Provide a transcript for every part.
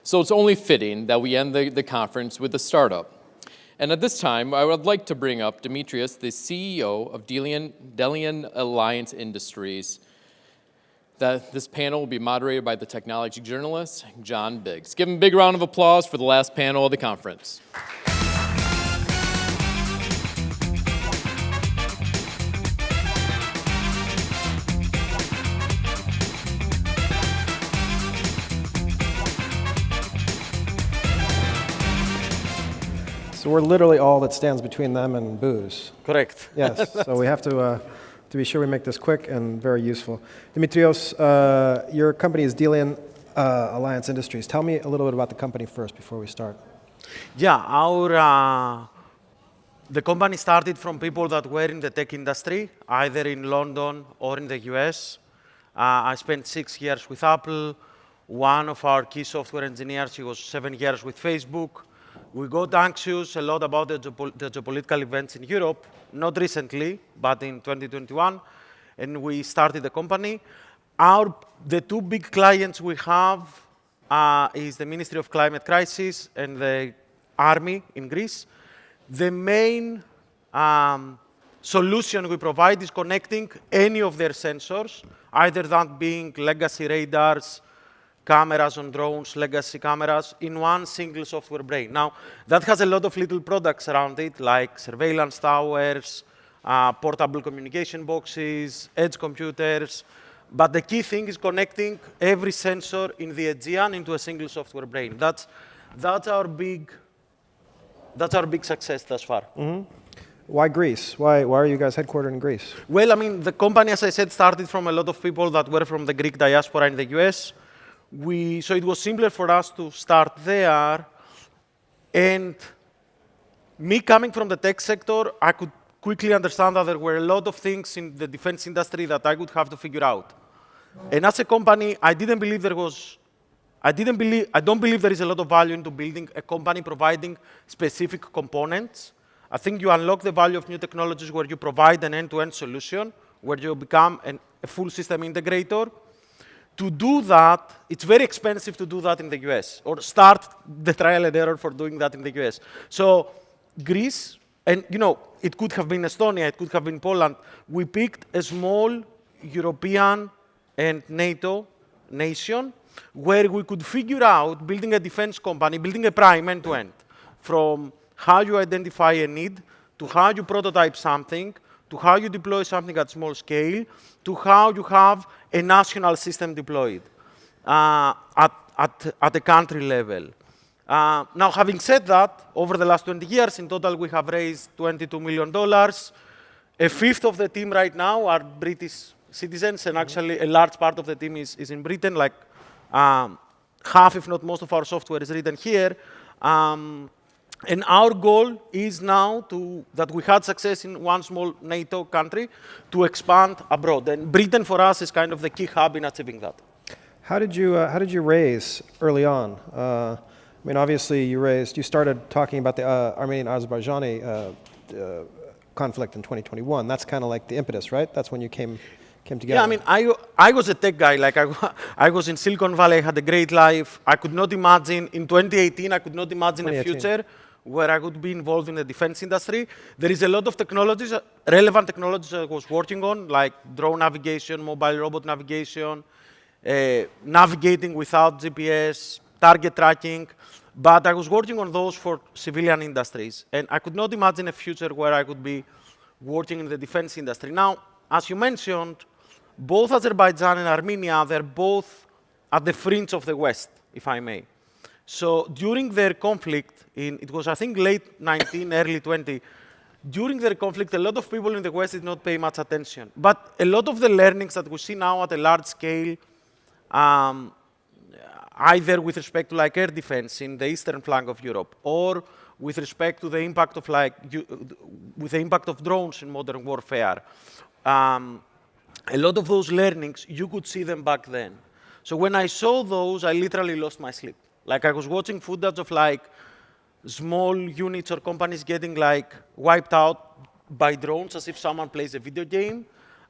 So it's only fitting that we end the conference with a startup. And at this time, I would like to bring up Dimitrios, the CEO of Delian Alliance Industries. This panel will be moderated by the technology journalist, John Biggs. Give him a big round of applause for the last panel of the conference. So we're literally all that stands between them and booze. Correct. Yes, so we have to be sure we make this quick and very useful. Dimitrios, your company is Delian Alliance Industries. Tell me a little bit about the company first before we start. Yeah, the company started from people that were in the tech industry, either in London or in the US. I spent 6 years with Apple. One of our key software engineers, he was 7 years with Facebook. We got anxious a lot about the geopolitical events in Europe, not recently, but in 2021, and we started the company. The two big clients we have is the Ministry of Climate Crisis and the Army in Greece. The main solution we provide is connecting any of their sensors, either that being legacy radars, cameras on drones, legacy cameras, in one single software brain. Now, that has a lot of little products around it, like surveillance towers, portable communication boxes, edge computers. But the key thing is connecting every sensor in the Aegean into a single software brain. That's our big success thus far. Mm-hmm. Why Greece? Why are you guys headquartered in Greece? Well, I mean, the company, as I said, started from a lot of people that were from the Greek diaspora in the US. So it was simpler for us to start there. And me coming from the tech sector, I could quickly understand that there were a lot of things in the defense industry that I would have to figure out. And as a company, I don't believe there is a lot of value into building a company providing specific components. I think you unlock the value of new technologies where you provide an end-to-end solution, where you become a full system integrator. To do that, it's very expensive to do that in the US, or start the trial and error for doing that in the US. So Greece, and it could have been Estonia, it could have been Poland. We picked a small European and NATO nation where we could figure out building a defense company, building a prime end-to-end, from how you identify a need, to how you prototype something, to how you deploy something at small scale, to how you have a national system deployed at a country level. Now, having said that, over the last 20 years, in total, we have raised $22 million. A fifth of the team right now are British citizens, and actually a large part of the team is in Britain, like half, if not most of our software is written here. And our goal is now that we had success in one small NATO country to expand abroad. And Britain for us is kind of the key hub in achieving that. How did you raise early on? I mean, obviously you started talking about the Armenian-Azerbaijani conflict in 2021. That's kind of like the impetus, right? That's when you came together. Yeah, I mean, I was a tech guy. Like I was in Silicon Valley, I had a great life. I could not imagine, in 2018, I could not imagine a future where I would be involved in the defense industry. There is a lot of technologies, relevant technologies I was working on, like drone navigation, mobile robot navigation, navigating without GPS, target tracking. But I was working on those for civilian industries. And I could not imagine a future where I could be working in the defense industry. Now, as you mentioned, both Azerbaijan and Armenia, they're both at the fringe of the West, if I may. So during their conflict, it was, I think, late 19, early 20, during their conflict, a lot of people in the West did not pay much attention. But a lot of the learnings that we see now at a large scale, either with respect to like air defense in the eastern flank of Europe, or with respect to the impact of with the impact of drones in modern warfare, a lot of those learnings, you could see them back then. So when I saw those, I literally lost my sleep. Like I was watching footage of like small units or companies getting like wiped out by drones as if someone plays a video game.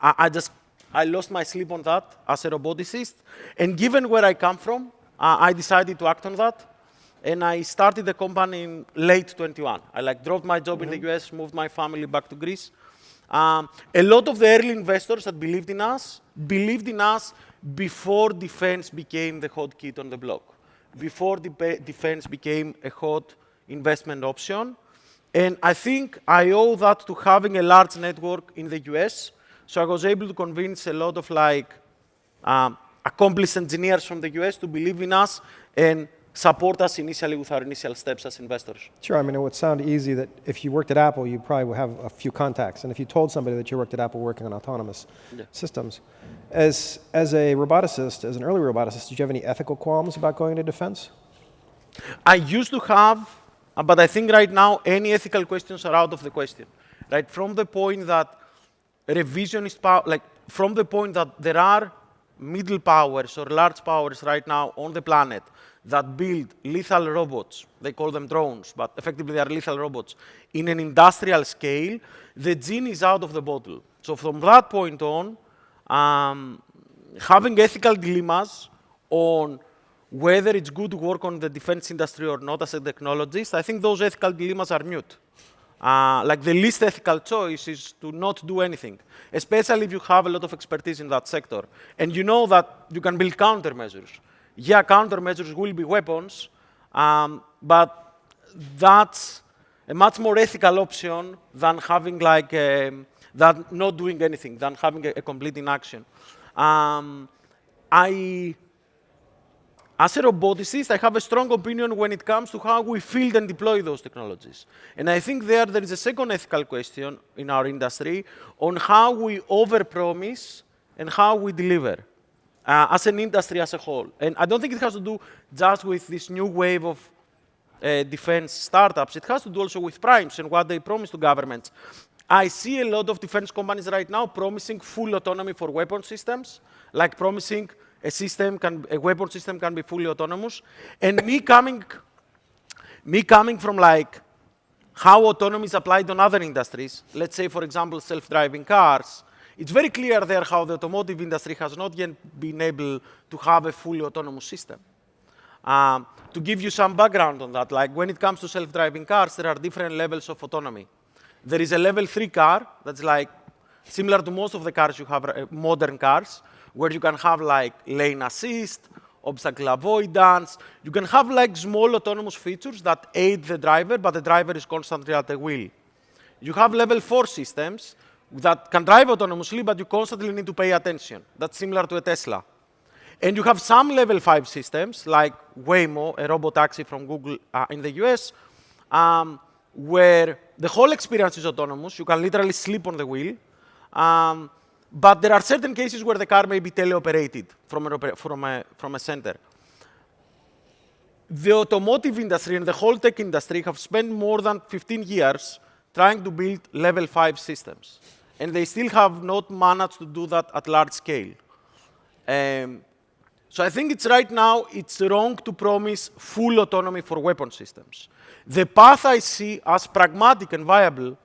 I lost my sleep on that as a roboticist. And given where I come from, I decided to act on that. And I started the company in late 21. I dropped my job in the US, moved my family back to Greece. A lot of the early investors that believed in us before defense became the hot kid on the block, before defense became a hot investment option. And I think I owe that to having a large network in the US. So I was able to convince a lot of accomplished engineers from the US to believe in us and support us initially with our initial steps as investors. Sure, I mean, it would sound easy that if you worked at Apple, you probably would have a few contacts. And if you told somebody that you worked at Apple working on autonomous systems. As a roboticist, as an early roboticist, did you have any ethical qualms about going into defense? I used to have, but I think right now any ethical questions are out of the question. Right, from the point that revisionist power, from the point that there are middle powers or large powers right now on the planet that build lethal robots, they call them drones, but effectively they are lethal robots, in an industrial scale, the genie is out of the bottle. So from that point on, having ethical dilemmas on whether it's good to work on the defense industry or not as a technologist, I think those ethical dilemmas are mute. The least ethical choice is to not do anything, especially if you have a lot of expertise in that sector. And you know that you can build countermeasures. Yeah, countermeasures will be weapons, but that's a much more ethical option than having than not doing anything, than having a complete inaction. As a roboticist, I have a strong opinion when it comes to how we field and deploy those technologies. And I think there is a second ethical question in our industry on how we overpromise and how we deliver as an industry as a whole. And I don't think it has to do just with this new wave of defense startups. It has to do also with primes and what they promise to governments. I see a lot of defense companies right now promising full autonomy for weapon systems, like promising a weapon system can be fully autonomous. And me coming from how autonomy is applied on other industries, let's say, for example, self-driving cars, it's very clear there how the automotive industry has not yet been able to have a fully autonomous system. To give you some background on that, when it comes to self-driving cars, there are different levels of autonomy. There is a level 3 car that's similar to most of the cars you have, modern cars, where you can have lane assist, obstacle avoidance. You can have small autonomous features that aid the driver, but the driver is constantly at the wheel. You have level 4 systems that can drive autonomously, but you constantly need to pay attention. That's similar to a Tesla. And you have some level 5 systems, like Waymo, a robotaxi from Google in the US, where the whole experience is autonomous. You can literally sleep on the wheel. But there are certain cases where the car may be teleoperated from a center. The automotive industry and the whole tech industry have spent more than 15 years trying to build level 5 systems. And they still have not managed to do that at large scale. So I think right now, it's wrong to promise full autonomy for weapon systems. The path I see as pragmatic and viable,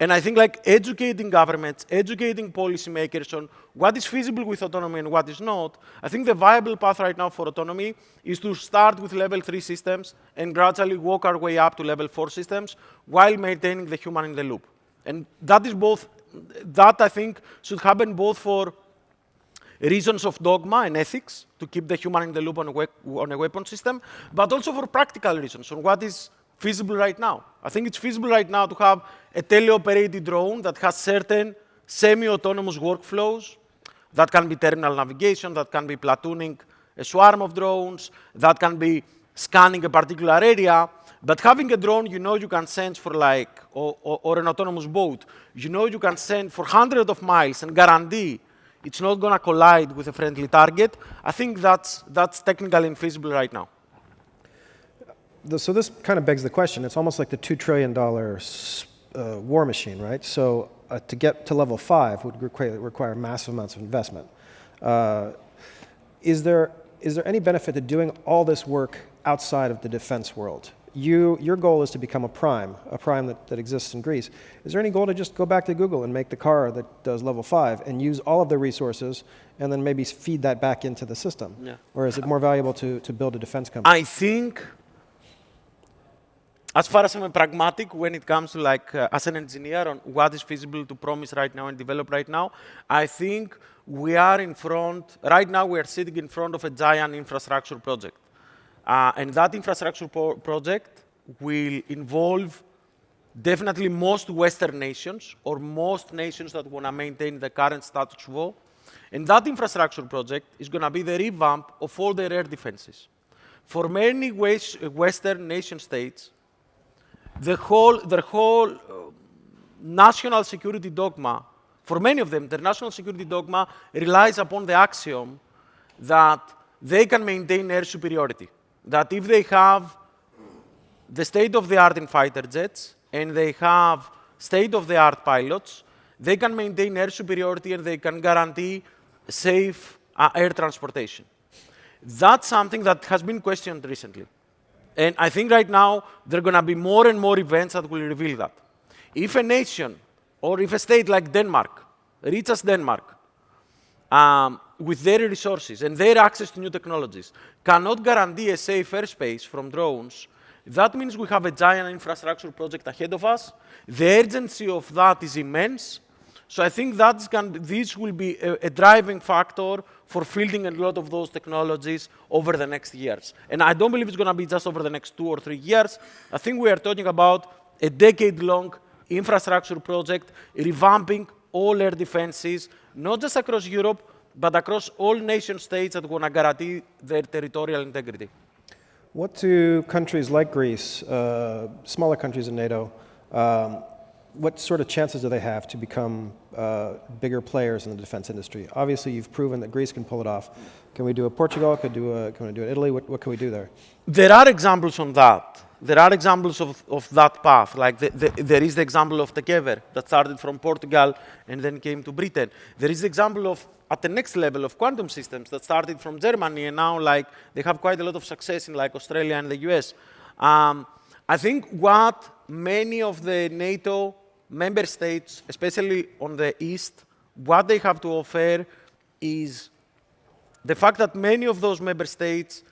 and I think educating governments, educating policymakers on what is feasible with autonomy and what is not, I think the viable path right now for autonomy is to start with level 3 systems and gradually walk our way up to level 4 systems while maintaining the human in the loop. And that I think should happen both for reasons of dogma and ethics, to keep the human in the loop on a weapon system, but also for practical reasons on what is feasible right now. I think it's feasible right now to have a teleoperated drone that has certain semi-autonomous workflows that can be terminal navigation, that can be platooning a swarm of drones, that can be scanning a particular area. But having a drone you can send for or an autonomous boat, you can send for hundreds of miles and guarantee it's not going to collide with a friendly target, I think that's technically infeasible right now. So this kind of begs the question. It's almost like the $2 trillion war machine, right? So to get to level 5 would require massive amounts of investment. Is there any benefit to doing all this work outside of the defense world? Your goal is to become a prime that exists in Greece. Is there any goal to just go back to Google and make the car that does level 5 and use all of their resources and then maybe feed that back into the system? Yeah. Or is it more valuable to build a defense company? I think, as far as I'm pragmatic when it comes to as an engineer on what is feasible to promise right now and develop right now, I think we are right now we are sitting in front of a giant infrastructure project. And that infrastructure project will involve definitely most Western nations or most nations that want to maintain the current status quo. And that infrastructure project is going to be the revamp of all their air defenses. For many Western nation states, their whole national security dogma, for many of them, their national security dogma relies upon the axiom that they can maintain air superiority. That if they have the state-of-the-art in fighter jets and they have state-of-the-art pilots, they can maintain air superiority and they can guarantee safe air transportation. That's something that has been questioned recently. And I think right now there are going to be more and more events that will reveal that. If a nation or if a state like Denmark, rich as Denmark, with their resources and their access to new technologies, cannot guarantee a safe airspace from drones, that means we have a giant infrastructure project ahead of us. The urgency of that is immense. So I think this will be a driving factor for fielding a lot of those technologies over the next years. And I don't believe it's going to be just over the next 2 or 3 years. I think we are talking about a decade-long infrastructure project revamping all air defenses, not just across Europe, but across all nation states that want to guarantee their territorial integrity. What do countries like Greece, smaller countries in NATO, what sort of chances do they have to become bigger players in the defense industry? Obviously, you've proven that Greece can pull it off. Can we do a Portugal? Can we do it Italy? What can we do there? There are examples on that. There are examples of that path. Like there is the example of Tekever that started from Portugal and then came to Britain. There is the example of, at the next level, of quantum systems that started from Germany and now they have quite a lot of success in Australia and the US. I think what many of the NATO member states, especially on the East, what they have to offer is the fact that many of those member states,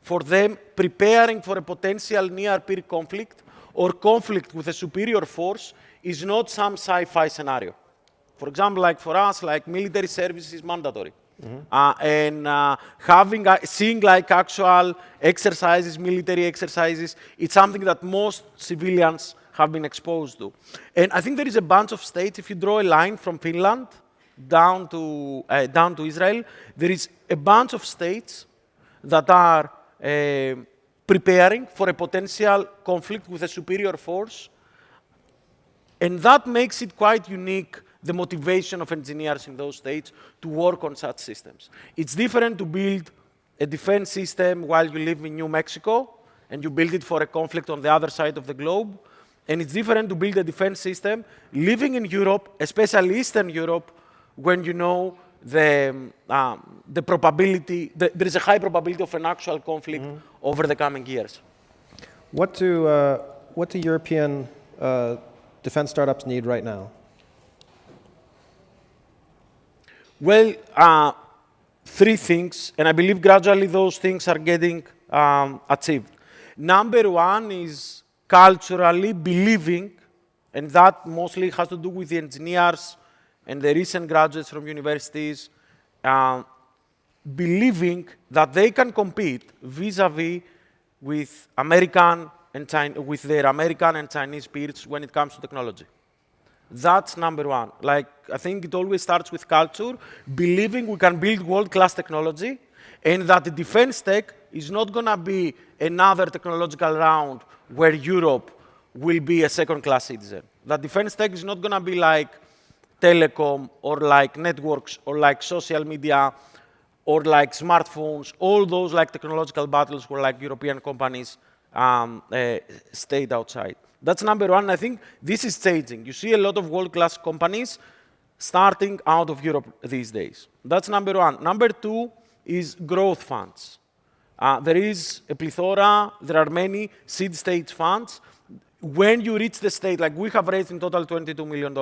for them, preparing for a potential near-peer conflict or conflict with a superior force is not some sci-fi scenario. For example, like for us, like military service is mandatory. And seeing actual exercises, military exercises, it's something that most civilians have been exposed to. And I think there is a bunch of states, if you draw a line from Finland down to Israel, there is a bunch of states that are preparing for a potential conflict with a superior force. And that makes it quite unique, the motivation of engineers in those states to work on such systems. It's different to build a defense system while you live in New Mexico and you build it for a conflict on the other side of the globe. And it's different to build a defense system living in Europe, especially Eastern Europe, when you know the probability, there is a high probability of an actual conflict over the coming years. What do European defense startups need right now? Well, 3 things, and I believe gradually those things are getting achieved. Number 1 is culturally believing, and that mostly has to do with the engineers and the recent graduates from universities, believing that they can compete vis-a-vis with with their American and Chinese peers when it comes to technology. That's number 1. I think it always starts with culture, believing we can build world-class technology, and that the defense tech is not going to be another technological round where Europe will be a second-class citizen. That defense tech is not going to be like telecom or like networks or like social media or like smartphones, all those technological battles where European companies stayed outside. That's number 1. I think this is changing. You see a lot of world-class companies starting out of Europe these days. That's number 1. Number 2 is growth funds. There is a plethora, there are many seed stage funds. When you reach the state, like we have raised in total $22 million.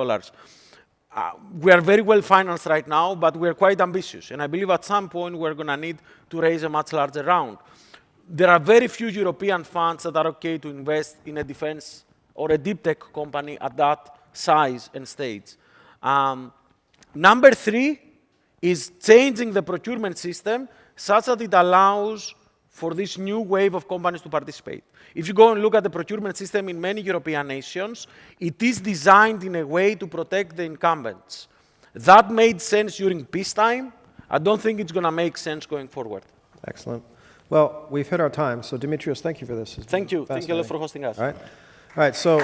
We are very well financed right now, but we are quite ambitious. And I believe at some point we're going to need to raise a much larger round. There are very few European funds that are okay to invest in a defense or a deep tech company at that size and stage. Number 3 is changing the procurement system such that it allows for this new wave of companies to participate. If you go and look at the procurement system in many European nations, it is designed in a way to protect the incumbents. That made sense during peacetime. I don't think it's going to make sense going forward. Excellent. Well, we've hit our time, so Dimitrios, thank you for this. Thank you. Thank you a lot for hosting us. All right, so...